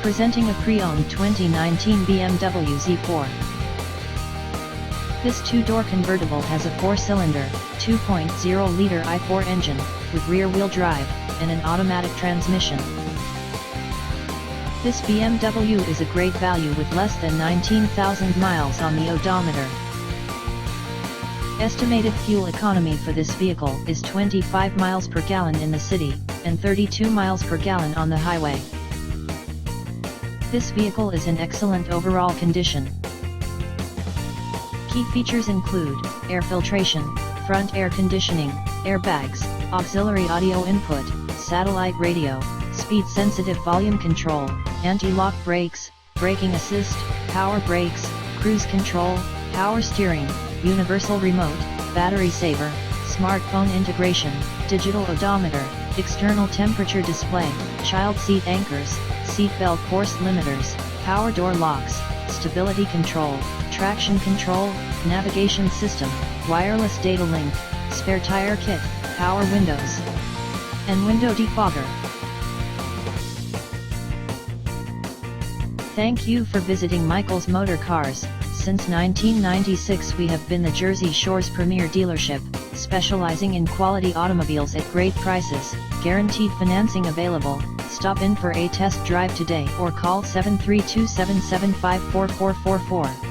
Presenting a pre-owned 2019 BMW Z4. This two-door convertible has a 4-cylinder, 2.0-liter i4 engine, with rear-wheel drive, and an automatic transmission. This BMW is a great value with less than 19,000 miles on the odometer. Estimated fuel economy for this vehicle is 25 miles per gallon in the city, and 32 miles per gallon on the highway. This vehicle is in excellent overall condition. Key features include air filtration, front air conditioning, airbags, auxiliary audio input, satellite radio, speed-sensitive volume control, anti-lock brakes, braking assist, power brakes, cruise control, power steering, universal remote, battery saver, smartphone integration, digital odometer, external temperature display, child seat anchors, seat belt force limiters, power door locks, stability control, traction control, navigation system, wireless data link, spare tire kit, power windows, and window defogger. Thank you for visiting Michael's Motorcars. Since 1996 we have been the Jersey Shore's premier dealership, specializing in quality automobiles at great prices, guaranteed financing available. Stop in for a test drive today or call 732-775-4444.